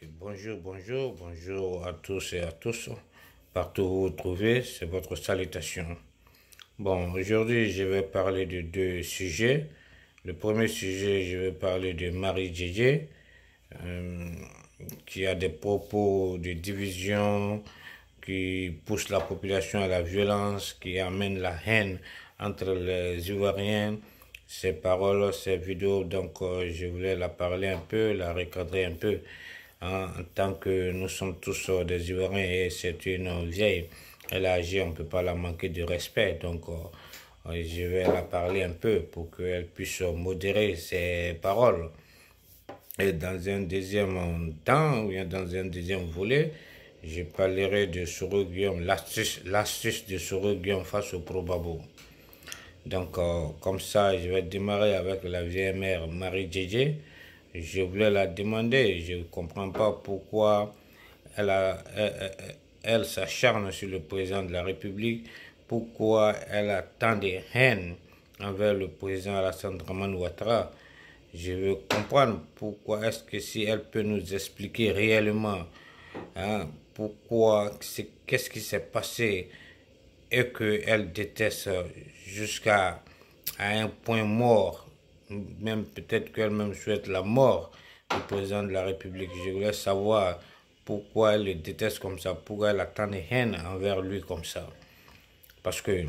Bonjour à tous et à tous. Partout où vous vous trouvez, c'est votre salutation. Bon, aujourd'hui, je vais parler de deux sujets. Le premier sujet, je vais parler de Marie Djedje, euh, qui a des propos de division, qui pousse la population à la violence, qui amène la haine entre les Ivoiriens. Ces paroles, ces vidéos, donc je voulais la parler un peu, la recadrer un peu, hein, en tant que nous sommes tous des Ivoiriens et c'est une vieille. Elle a agi, on ne peut pas la manquer de respect, donc je vais la parler un peu pour qu'elle puisse modérer ses paroles. Et dans un deuxième temps, ou bien dans un deuxième volet, je parlerai de Soro Guillaume, l'astuce de Soro Guillaume face au Probabo. Donc, comme ça, je vais démarrer avec la vieille mère Marie Djedje. Je voulais la demander, je ne comprends pas pourquoi elle s'acharne sur le président de la République, pourquoi elle a tant de haine envers le président Alassane Dramane Ouattara. Je veux comprendre pourquoi est-ce que si elle peut nous expliquer réellement, hein, pourquoi, qu'est-ce qui s'est passé et qu'elle déteste jusqu'à un point mort, même peut-être qu'elle-même souhaite la mort du président de la République. Je voulais savoir pourquoi elle le déteste comme ça, pourquoi elle a tant de haine envers lui comme ça. Parce que,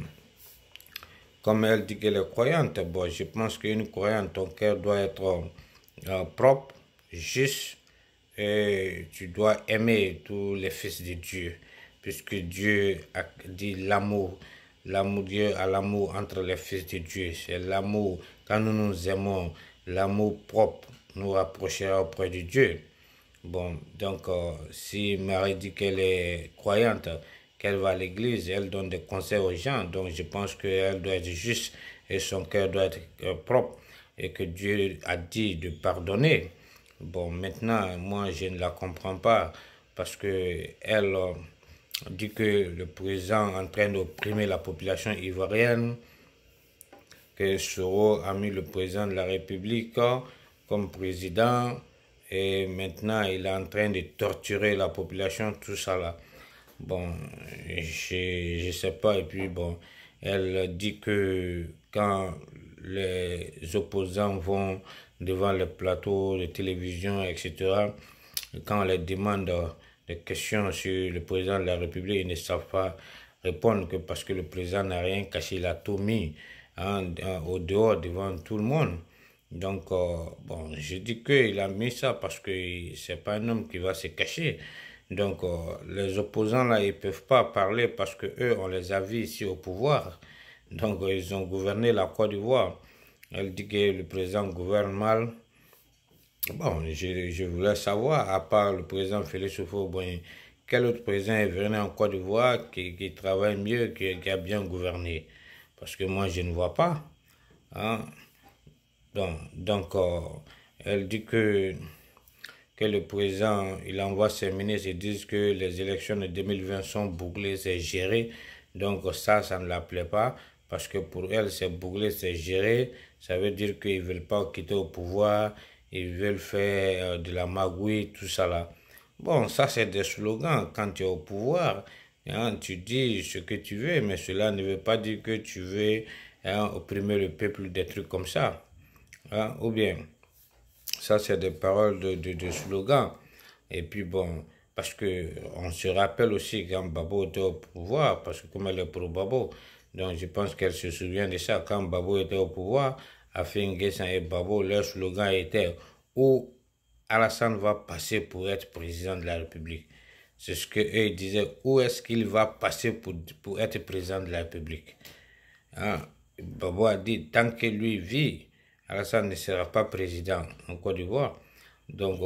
comme elle dit qu'elle est croyante, bon, je pense qu'une croyante, ton cœur doit être propre, juste, et tu dois aimer tous les fils de Dieu, puisque Dieu a dit l'amour. Dieu a l'amour entre les fils de Dieu. C'est l'amour, quand nous nous aimons, l'amour propre nous rapprochera auprès de Dieu. Bon, donc si Marie dit qu'elle est croyante, qu'elle va à l'église, elle donne des conseils aux gens, donc je pense qu'elle doit être juste et son cœur doit être propre et que Dieu a dit de pardonner. Bon, maintenant, moi, je ne la comprends pas parce que elle dit que le président est en train d'opprimer la population ivoirienne, que Soro a mis le président de la République comme président et maintenant il est en train de torturer la population, tout ça là. Bon, je sais pas, et puis bon, elle dit que quand les opposants vont devant les plateaux de télévision, etc., quand on les demande des questions sur le président de la République, ils ne savent pas répondre que parce que le président n'a rien caché, il a tout mis au dehors devant tout le monde. Donc, bon, je dis qu'il a mis ça parce que c'est pas un homme qui va se cacher. Donc, les opposants là, ils peuvent pas parler parce que eux, on les a vus ici au pouvoir. Donc, ils ont gouverné la Côte d'Ivoire. Elle dit que le président gouverne mal. Bon, je voulais savoir, à part le président Félix Houphouët-Boigny, quel autre président est venu en Côte d'Ivoire qui travaille mieux, qui a bien gouverné? Parce que moi, je ne vois pas. Hein? Donc, elle dit que le président, il envoie ses ministres et disent que les élections de 2020 sont bouclées, c'est géré. Donc ça ne la plaît pas parce que pour elle, c'est bouclé, c'est géré. Ça veut dire qu'ils ne veulent pas quitter au pouvoir, ils veulent faire de la magouille, tout ça là. Bon, ça c'est des slogans. Quand tu es au pouvoir, hein, tu dis ce que tu veux, mais cela ne veut pas dire que tu veux opprimer le peuple, des trucs comme ça. Hein, ou bien... Ça, c'est des paroles de slogans. Et puis bon, parce que on se rappelle aussi quand Babo était au pouvoir, parce que comme elle est pour Babo, donc je pense qu'elle se souvient de ça. Quand Babo était au pouvoir, Afin Guessan et Babo, leur slogan était où Alassane va passer pour être président de la République. C'est ce qu'eux disaient, où est-ce qu'il va passer pour être président de la République. Hein? Babo a dit, tant que lui vit, Alassane ne sera pas président en Côte d'Ivoire. Donc,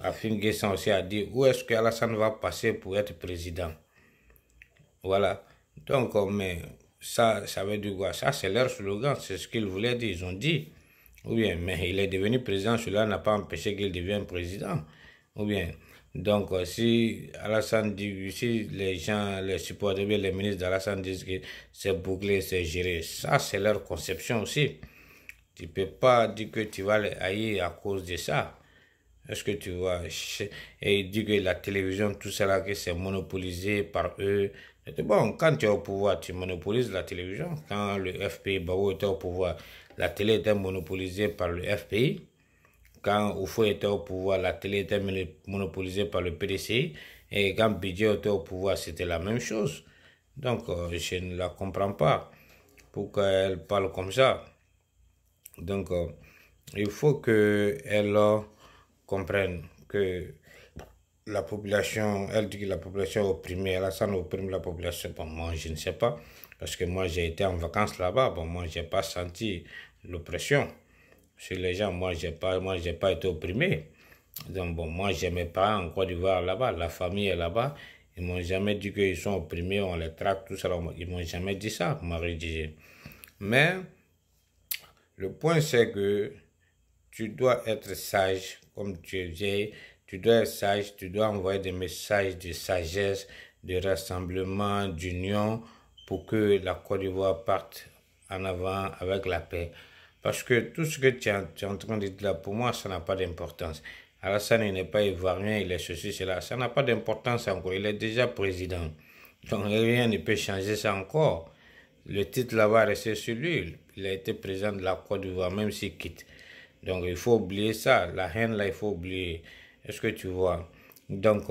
Afin Guessan aussi a dit, où est-ce que Alassane va passer pour être président? Voilà. Donc, mais ça veut dire quoi? Ça, c'est leur slogan, c'est ce qu'ils voulaient dire, ils ont dit. Ou bien, mais il est devenu président, cela n'a pas empêché qu'il devienne président. Ou bien, donc si Alassane dit, si les gens, les supporters, les ministres d'Alassane disent que c'est bouclé, c'est géré, ça c'est leur conception aussi. Tu ne peux pas dire que tu vas les haïr à cause de ça. Est-ce que tu vois? Et il dit que la télévision, tout cela, que c'est monopolisé par eux. Bon, quand tu es au pouvoir, tu monopolises la télévision. Quand le FPI, Bao était au pouvoir, la télé était monopolisée par le FPI. Quand Oufo était au pouvoir, la télé était monopolisée par le PDCI. Et quand Bidjo était au pouvoir, c'était la même chose. Donc, je ne la comprends pas. Pourquoi elle parle comme ça? Donc, il faut qu'elle comprenne que la population, elle dit que la population est opprimée, Alassane opprime la population. Bon, moi, je ne sais pas, parce que moi, j'ai été en vacances là-bas. Bon, moi, j'ai pas senti l'oppression chez les gens. Moi, j'ai pas été opprimé. Donc, bon, moi, j'ai mes parents en Côte d'Ivoire là-bas, la famille est là-bas. Ils m'ont jamais dit qu'ils sont opprimés, on les traque, tout ça. Ils m'ont jamais dit ça, Marie disait. Mais, le point, c'est que tu dois être sage, comme tu es vieille, tu dois être sage, tu dois envoyer des messages de sagesse, de rassemblement, d'union, pour que la Côte d'Ivoire parte en avant avec la paix. Parce que tout ce que tu es en train de dire là, pour moi, ça n'a pas d'importance. Alassane, il n'est pas ivoirien, il est ceci, cela. Ça n'a pas d'importance encore. Il est déjà président. Donc rien ne peut changer ça encore. Le titre là-bas rester sur lui. Il a été président de la Côte d'Ivoire, même s'il quitte. Donc il faut oublier ça. La haine là, il faut oublier. Est-ce que tu vois? Donc,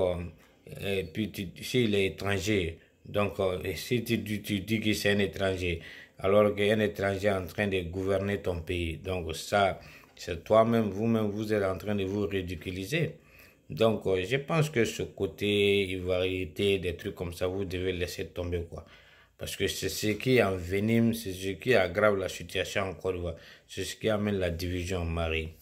et puis s'il est étranger, donc si tu dis que c'est un étranger, alors qu'un étranger est en train de gouverner ton pays, donc ça, c'est toi-même, vous-même, vous êtes en train de vous ridiculiser. Donc, je pense que ce côté ivoirité, des trucs comme ça, vous devez laisser tomber, quoi. Parce que c'est ce qui envenime, c'est ce qui aggrave la situation en Côte d'Ivoire. C'est ce qui amène la division, Marie.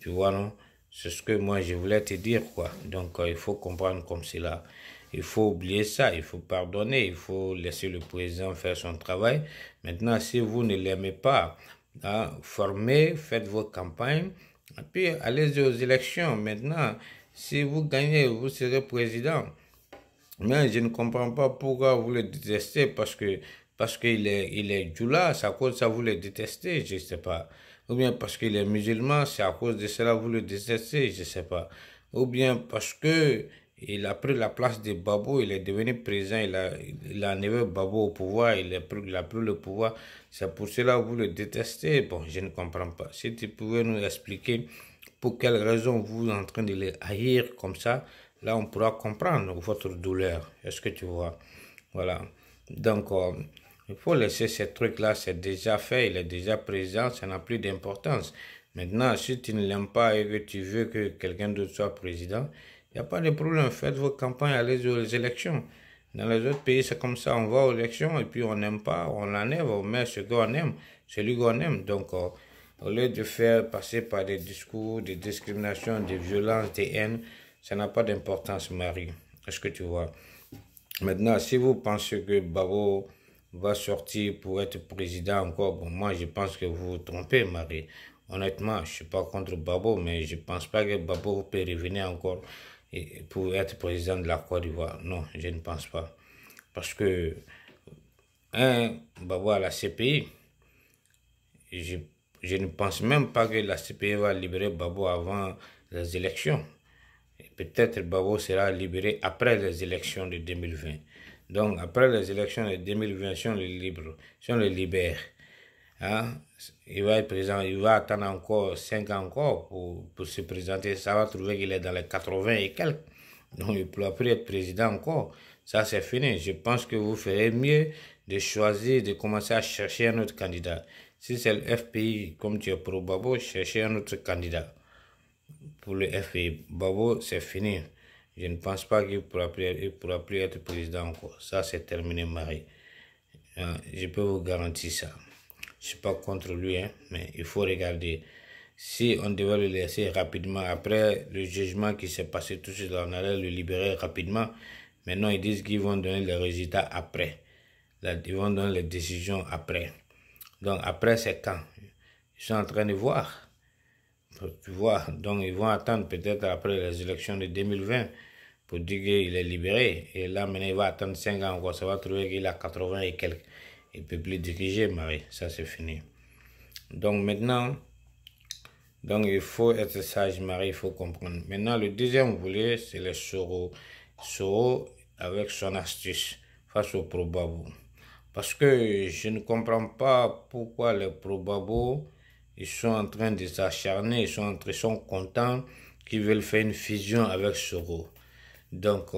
Tu vois, non? C'est ce que moi, je voulais te dire, quoi. Donc, il faut comprendre comme cela. Il faut oublier ça, il faut pardonner, il faut laisser le président faire son travail. Maintenant, si vous ne l'aimez pas, hein, formez, faites vos campagnes, et puis allez aux élections. Maintenant, si vous gagnez, vous serez président. Mais je ne comprends pas pourquoi vous le détestez, parce qu'il est Djoula, c'est à cause de ça que vous le détestez, je ne sais pas. Ou bien parce qu'il est musulman, c'est à cause de cela que vous le détestez, je ne sais pas. Ou bien parce que il a pris la place de Babo, il est devenu président, il a enlevé Babo au pouvoir, il a pris le pouvoir. C'est pour cela que vous le détestez. Bon, je ne comprends pas. Si tu pouvais nous expliquer pour quelle raison vous êtes en train de les haïr comme ça, là on pourra comprendre votre douleur. Est-ce que tu vois? Voilà. Donc, il faut laisser ces trucs-là, c'est déjà fait, il est déjà présent, ça n'a plus d'importance. Maintenant, si tu ne l'aimes pas et que tu veux que quelqu'un d'autre soit président, il n'y a pas de problème. Faites vos campagnes, allez aux élections. Dans les autres pays, c'est comme ça, on va aux élections et puis on n'aime pas, on l'enlève, on met ce qu'on aime, celui qu'on aime. Donc, au lieu de faire passer par des discours de discrimination, de violence, de haine, ça n'a pas d'importance, Marie. Est-ce que tu vois? Maintenant, si vous pensez que Babo va sortir pour être président encore, bon, moi je pense que vous vous trompez, Marie. Honnêtement, je ne suis pas contre Babo, mais je ne pense pas que Babo peut revenir encore pour être président de la Côte d'Ivoire. Non, je ne pense pas. Parce que, Babo a la CPI. Je ne pense même pas que la CPI va libérer Babo avant les élections. Peut-être Babo sera libéré après les élections de 2020. Donc, après les élections de 2020, si on le libère, hein, il va être présent, il va attendre encore 5 ans encore pour se présenter. Ça va trouver qu'il est dans les 80 et quelques. Donc, il ne pourra plus être président encore. Ça, c'est fini. Je pense que vous ferez mieux de choisir, de commencer à chercher un autre candidat. Si c'est le FPI, comme tu es pro Babo, cherchez un autre candidat. Pour le FPI, Babo, c'est fini. Je ne pense pas qu'il pourra plus être président encore. Ça, c'est terminé, Marie. Je peux vous garantir ça. Je ne suis pas contre lui, hein, mais il faut regarder. Si on devait le laisser rapidement, après le jugement qui s'est passé tout de suite, on allait le libérer rapidement. Maintenant, ils disent qu'ils vont donner les résultats après. Là, ils vont donner les décisions après. Donc, après, c'est quand? Ils sont en train de voir. Tu vois, donc ils vont attendre peut-être après les élections de 2020 pour dire qu'il est libéré. Et là, maintenant, il va attendre 5 ans encore. Ça va trouver qu'il a 80 et quelques. Il ne peut plus diriger, Marie. Ça, c'est fini. Donc maintenant, Donc, il faut être sage, Marie, il faut comprendre. Maintenant, le deuxième volet, c'est les Soro. Soro avec son astuce face aux probabos. Parce que je ne comprends pas pourquoi les probabos, ils sont en train de s'acharner, ils sont contents qu'ils veulent faire une fusion avec Soro. Donc,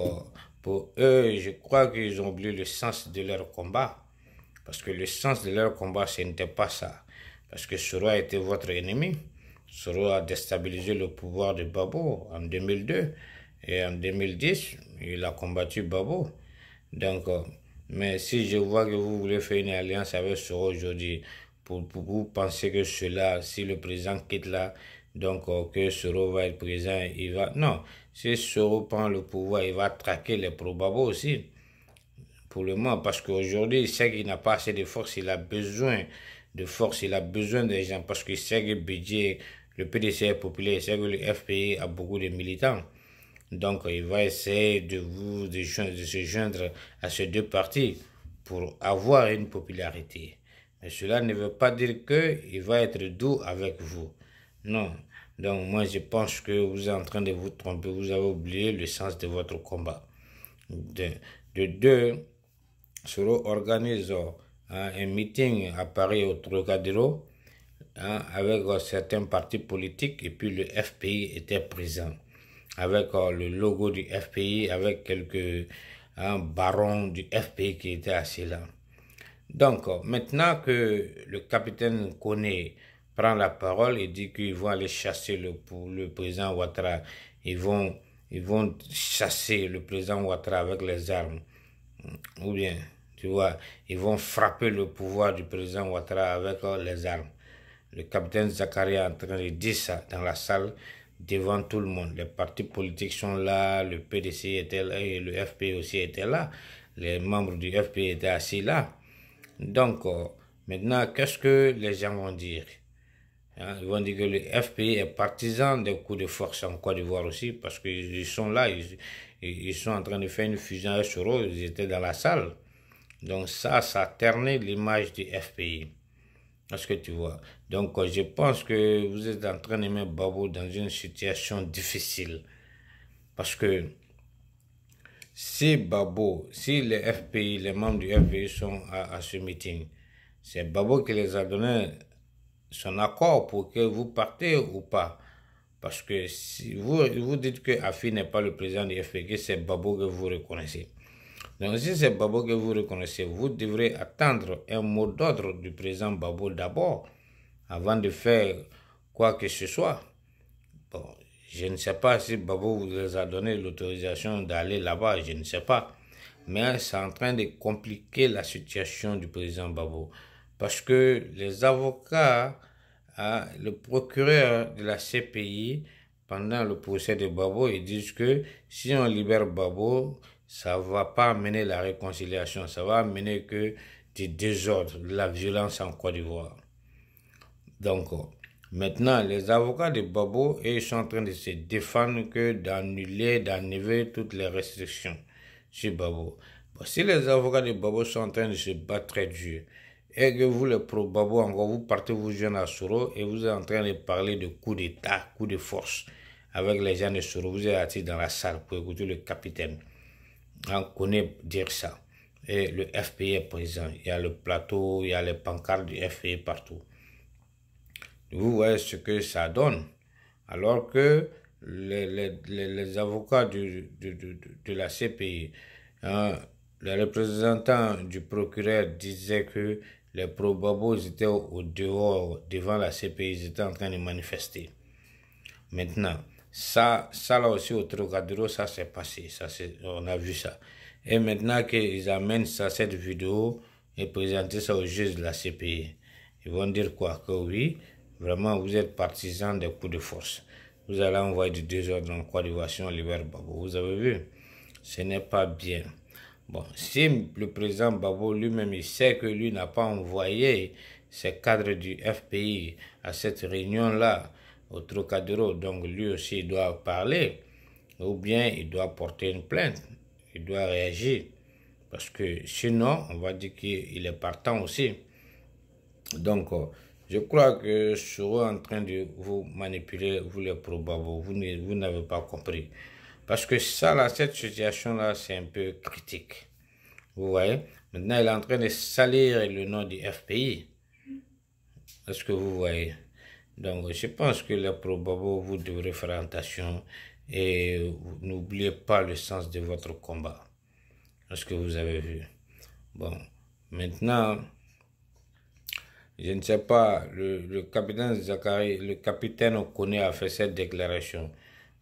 pour eux, je crois qu'ils ont oublié le sens de leur combat. Parce que le sens de leur combat, ce n'était pas ça. Parce que Soro a été votre ennemi. Soro a déstabilisé le pouvoir de Babo en 2002. Et en 2010, il a combattu Babo. Donc, mais si je vois que vous voulez faire une alliance avec Soro aujourd'hui, pour vous penser que cela, si le président quitte là, donc que Soro va être président, il va... Non, si Soro prend le pouvoir, il va traquer les pro-Babo aussi pour le moment, parce qu'aujourd'hui, il sait qu'il n'a pas assez de force, il a besoin de force, il a besoin des gens, parce qu'il sait que le budget, le PDC est populaire, il sait que le FPI a beaucoup de militants. Donc, il va essayer de se joindre à ces deux partis pour avoir une popularité. Mais cela ne veut pas dire qu'il va être doux avec vous. Non. Donc, moi, je pense que vous êtes en train de vous tromper. Vous avez oublié le sens de votre combat. De deux, Soro organise un meeting à Paris au Trocadéro avec certains partis politiques et puis le FPI était présent avec le logo du FPI, avec quelques barons du FPI qui étaient assis là. Donc, maintenant que le capitaine Koné prend la parole et dit qu'ils vont aller chasser le président Ouattara, ils vont chasser le président Ouattara avec les armes. Ou bien, tu vois, ils vont frapper le pouvoir du président Ouattara avec les armes. Le capitaine Zakaria est en train de dire ça dans la salle devant tout le monde. Les partis politiques sont là, le PDC était là et le FPI aussi était là. Les membres du FPI étaient assis là. Donc, maintenant, qu'est-ce que les gens vont dire? Ils vont dire que le FPI est partisan des coups de force en Côte d'Ivoire aussi, parce qu'ils sont là, ils sont en train de faire une fusion avec Soro, ils étaient dans la salle. Donc ça a terni l'image du FPI. Est-ce que tu vois? Donc je pense que vous êtes en train de mettre Babo dans une situation difficile. Parce que si les FPI, les membres du FPI sont à ce meeting, c'est Babo qui les a donné son accord pour que vous partez ou pas. Parce que si vous dites que Afi n'est pas le président du FPI, c'est Babo que vous reconnaissez. Donc si c'est Babo que vous reconnaissez, vous devrez attendre un mot d'ordre du président Babo d'abord, avant de faire quoi que ce soit. Bon, je ne sais pas si Babo vous a donné l'autorisation d'aller là-bas, je ne sais pas. Mais c'est en train de compliquer la situation du président Babo. Parce que les avocats, le procureur de la CPI, pendant le procès de Babo, ils disent que si on libère Babo, ça ne va pas amener la réconciliation, ça va amener que du désordre, de la violence en Côte d'Ivoire. Donc, maintenant, les avocats de Babo, ils sont en train de se défendre que d'annuler, d'enlever toutes les restrictions sur Babo. Bon, si les avocats de Babo sont en train de se battre très dur, et que vous, les pro-Babo, encore, vous partez vous joindre à Soro et vous êtes en train de parler de coup d'État, coup de force avec les gens de Soro, vous êtes assis dans la salle pour écouter le capitaine. On connaît dire ça. Et le FPI est présent. Il y a le plateau, il y a les pancartes du FPI partout. Vous voyez ce que ça donne. Alors que les avocats de la CPI, les représentants du procureur disaient que les pro-Babo étaient au dehors, devant la CPI, ils étaient en train de manifester. Maintenant, ça là aussi au Trocadéro, ça s'est passé, on a vu ça. Et maintenant qu'ils amènent ça, cette vidéo, et présenter ça au juge de la CPI, ils vont dire quoi? Que oui, vraiment vous êtes partisans des coups de force. Vous allez envoyer du désordre en Côte d'Ivoire si on libère Babo. Vous avez vu? Ce n'est pas bien. Bon, si le président Babo lui-même, il sait que lui n'a pas envoyé ses cadres du FPI à cette réunion-là, au Trocadéro, donc lui aussi il doit parler, ou bien il doit porter une plainte, il doit réagir, parce que sinon, on va dire qu'il est partant aussi. Donc, Je crois que Soro est en train de vous manipuler, vous les probabo. Vous n'avez pas compris. Parce que ça, là, cette situation-là, c'est un peu critique. Vous voyez? Maintenant, il est en train de salir le nom du FPI. Est-ce que vous voyez? Donc, je pense que les probabo, vous devrez faire attention et n'oubliez pas le sens de votre combat. Est-ce que vous avez vu? Bon, maintenant, je ne sais pas, le capitaine Zakari, le capitaine Okone a fait cette déclaration.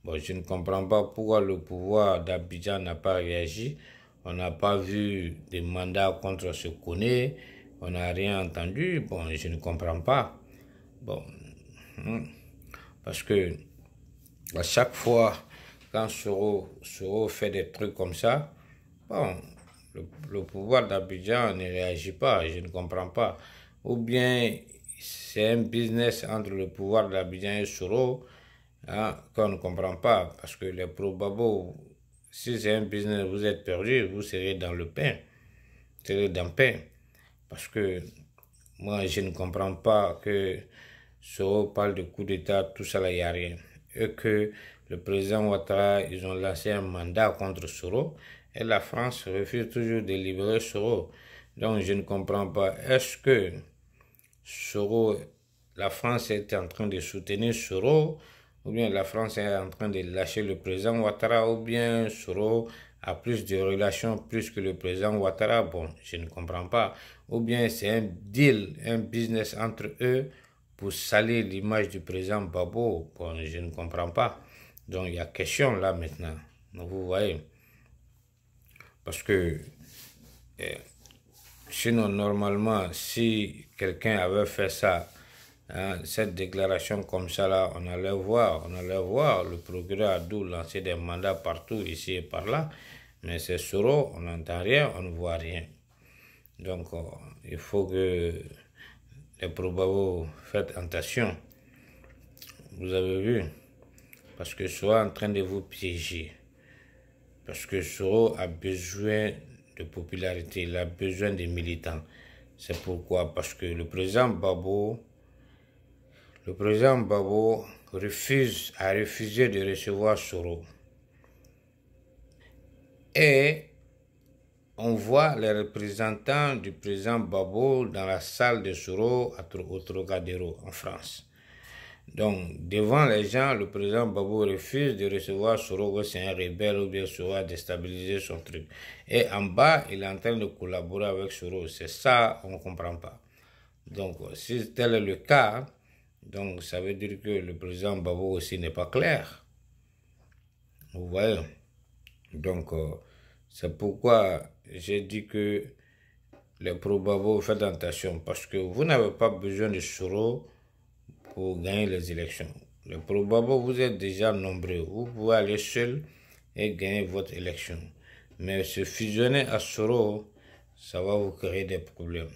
Bon, je ne comprends pas pourquoi le pouvoir d'Abidjan n'a pas réagi. On n'a pas vu de mandat contre ce Kone. On n'a rien entendu. Bon, je ne comprends pas. Bon, parce que à chaque fois, quand Soro fait des trucs comme ça, bon, le pouvoir d'Abidjan ne réagit pas, je ne comprends pas. Ou bien c'est un business entre le pouvoir d'Abidjan et Soro, hein, qu'on ne comprend pas. Parce que les probabo, si c'est un business, vous êtes perdu, vous serez dans le pain. Vous serez dans le pain. Parce que moi, je ne comprends pas que Soro parle de coup d'État, tout ça là, il n'y a rien. Et que le président Ouattara, ils ont lancé un mandat contre Soro. Et la France refuse toujours de libérer Soro. Donc je ne comprends pas. Est-ce que Soro, la France est en train de soutenir Soro, ou bien la France est en train de lâcher le président Ouattara, ou bien Soro a plus de relations plus que le président Ouattara? Bon, je ne comprends pas. Ou bien c'est un deal, un business entre eux pour salir l'image du président Babo. Bon, je ne comprends pas. Donc il y a question là maintenant. Donc, vous voyez. Parce que sinon, normalement, si quelqu'un avait fait ça, hein, cette déclaration comme ça là, on allait voir le procureur Adou lancer des mandats partout, ici et par là. Mais c'est Soro, on n'entend rien, on ne voit rien. Donc, il faut que les probabo faites attention. Vous avez vu? Parce que Soro est en train de vous piéger. Parce que Soro a besoin de popularité, il a besoin de militants. C'est pourquoi, parce que le président Babo a refusé de recevoir Soro. Et on voit les représentants du président Babo dans la salle de Soro au Trocadéro, en France. Donc, devant les gens, le président Babo refuse de recevoir Soro, que c'est un rebelle ou bien Soro a déstabilisé son truc. Et en bas, il est en train de collaborer avec Soro. C'est ça, on ne comprend pas. Donc, si tel est le cas, donc ça veut dire que le président Babo aussi n'est pas clair. Vous voyez? Donc, c'est pourquoi j'ai dit que les pro-Babo, faites attention, parce que vous n'avez pas besoin de Soro pour gagner les élections. Les pro-Babo, vous êtes déjà nombreux. Vous pouvez aller seul et gagner votre élection. Mais se fusionner à Soro, ça va vous créer des problèmes.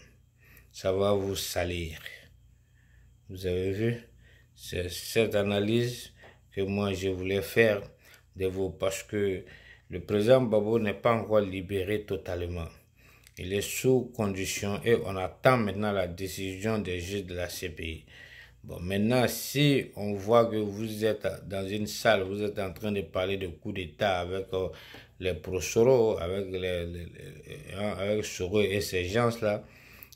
Ça va vous salir. Vous avez vu? C'est cette analyse que moi je voulais faire de vous, parce que le président Babo n'est pas encore libéré totalement. Il est sous condition et on attend maintenant la décision des juges de la CPI. Bon, maintenant, si on voit que vous êtes dans une salle, vous êtes en train de parler de coup d'État avec les pro-Soro, avec avec Soro et ces gens-là,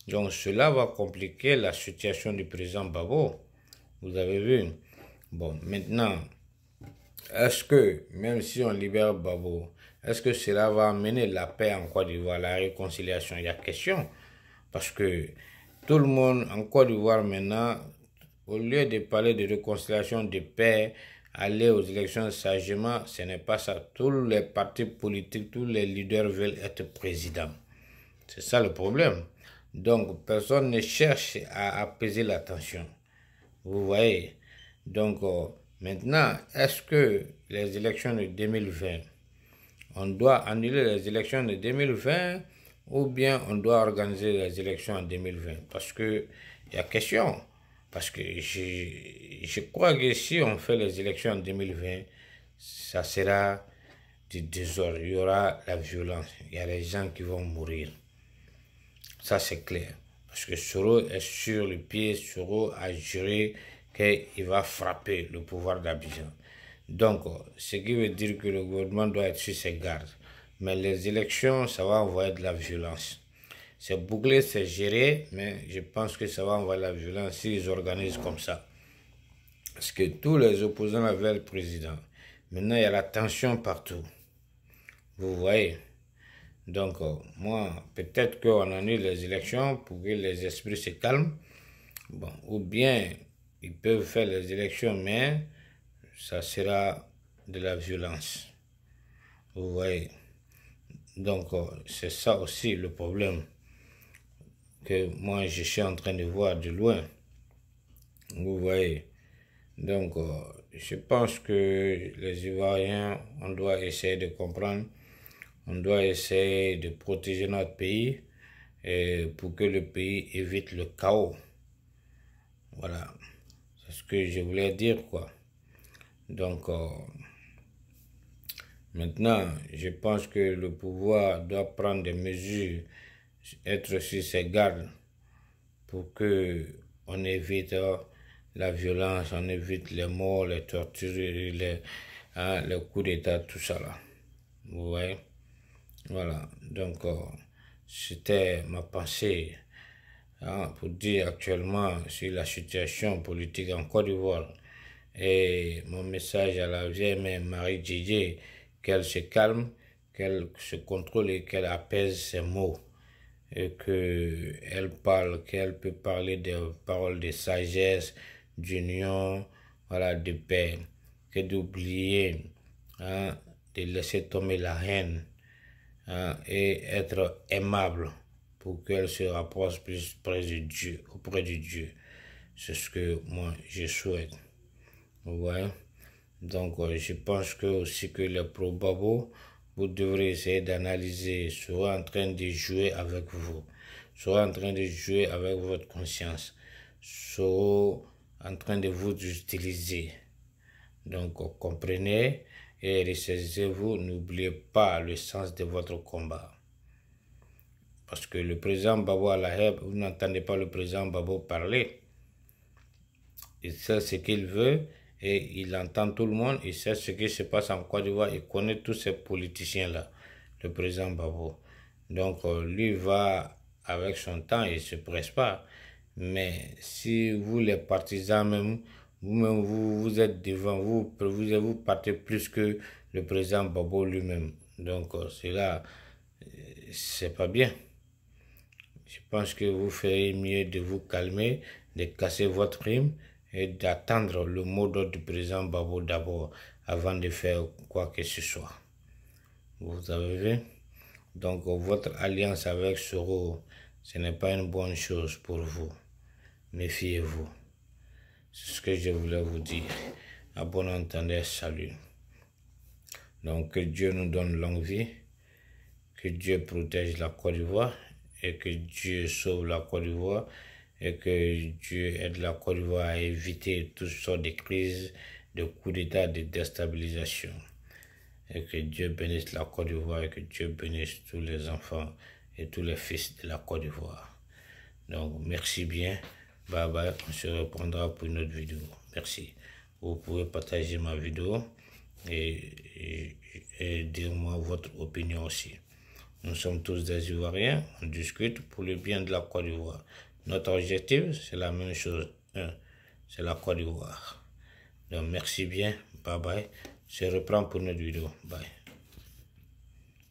donc cela va compliquer la situation du président Babo. Vous avez vu? Bon, maintenant, est-ce que, même si on libère Babo, est-ce que cela va amener la paix en Côte d'Ivoire, la réconciliation? Il y a question. Parce que tout le monde en Côte d'Ivoire maintenant, au lieu de parler de réconciliation, de paix, aller aux élections sagement, ce n'est pas ça. Tous les partis politiques, tous les leaders veulent être présidents. C'est ça le problème. Donc, personne ne cherche à apaiser la tension. Vous voyez? Donc, maintenant, est-ce que les élections de 2020, on doit annuler les élections de 2020 ou bien on doit organiser les élections en 2020? Parce que il y a question. Parce que je crois que si on fait les élections en 2020, ça sera du désordre. Il y aura la violence. Il y a des gens qui vont mourir. Ça, c'est clair. Parce que Soro est sur le pied, Soro a juré qu'il va frapper le pouvoir d'Abidjan. Donc, ce qui veut dire que le gouvernement doit être sur ses gardes. Mais les élections, ça va envoyer de la violence. C'est bouclé, c'est géré, mais je pense que ça va envoyer de la violence s'ils organisent comme ça. Parce que tous les opposants avaient le président. Maintenant, il y a la tension partout. Vous voyez. Donc, moi, peut-être qu'on annule les élections pour que les esprits se calment. Bon, ou bien, ils peuvent faire les élections, mais ça sera de la violence. Vous voyez. Donc, c'est ça aussi le problème que moi, je suis en train de voir de loin. Vous voyez. Donc, je pense que les Ivoiriens, on doit essayer de comprendre. On doit essayer de protéger notre pays pour que le pays évite le chaos. Voilà. C'est ce que je voulais dire, quoi. Donc, maintenant, je pense que le pouvoir doit prendre des mesures, être sur ses gardes pour que on évite la violence, on évite les morts, les tortures, les coups d'État, tout ça là. Vous voyez? Voilà. Donc, c'était ma pensée pour dire actuellement sur la situation politique en Côte d'Ivoire. Et mon message à la vieille mère Marie Djidje, qu'elle se calme, qu'elle se contrôle et qu'elle apaise ses mots. Et qu'elle parle, qu'elle peut parler des paroles de sagesse, d'union, voilà, de paix. Que d'oublier, de laisser tomber la haine et être aimable pour qu'elle se rapproche plus près de Dieu, auprès de Dieu. C'est ce que moi je souhaite. Vous voyez? Donc je pense que aussi que les pro-Babo, vous devrez essayer d'analyser, soit en train de jouer avec vous, soit en train de jouer avec votre conscience, soit en train de vous utiliser. Donc comprenez et ressaisissez-vous, n'oubliez pas le sens de votre combat. Parce que le président Babo Alaïeb, vous n'entendez pas le président Babo parler. Il sait ce qu'il veut et il entend tout le monde. Il sait ce qui se passe en Côte d'Ivoire. Il connaît tous ces politiciens-là, le président Babo. Donc lui va avec son temps, il ne se presse pas. Mais si vous, les partisans même, vous-même, vous êtes devant, vous partez plus que le président Babo lui-même. Donc cela, c'est pas bien. Je pense que vous ferez mieux de vous calmer, de casser votre rime et d'attendre le mot d'ordre du président Babo d'abord avant de faire quoi que ce soit. Vous avez vu? Donc votre alliance avec Soro, ce n'est pas une bonne chose pour vous. Méfiez-vous. C'est ce que je voulais vous dire. À bon entendeur, salut. Donc que Dieu nous donne longue vie, que Dieu protège la Côte d'Ivoire et que Dieu sauve la Côte d'Ivoire et que Dieu aide la Côte d'Ivoire à éviter toutes sortes de crises, de coups d'État, de déstabilisation. Et que Dieu bénisse la Côte d'Ivoire et que Dieu bénisse tous les enfants et tous les fils de la Côte d'Ivoire. Donc merci bien. Bye bye. On se reprendra pour une autre vidéo. Merci. Vous pouvez partager ma vidéo et dire-moi votre opinion aussi. Nous sommes tous des Ivoiriens, on discute pour le bien de la Côte d'Ivoire. Notre objectif, c'est la même chose, c'est la Côte d'Ivoire. Donc merci bien, bye bye. Je reprends pour notre vidéo, bye.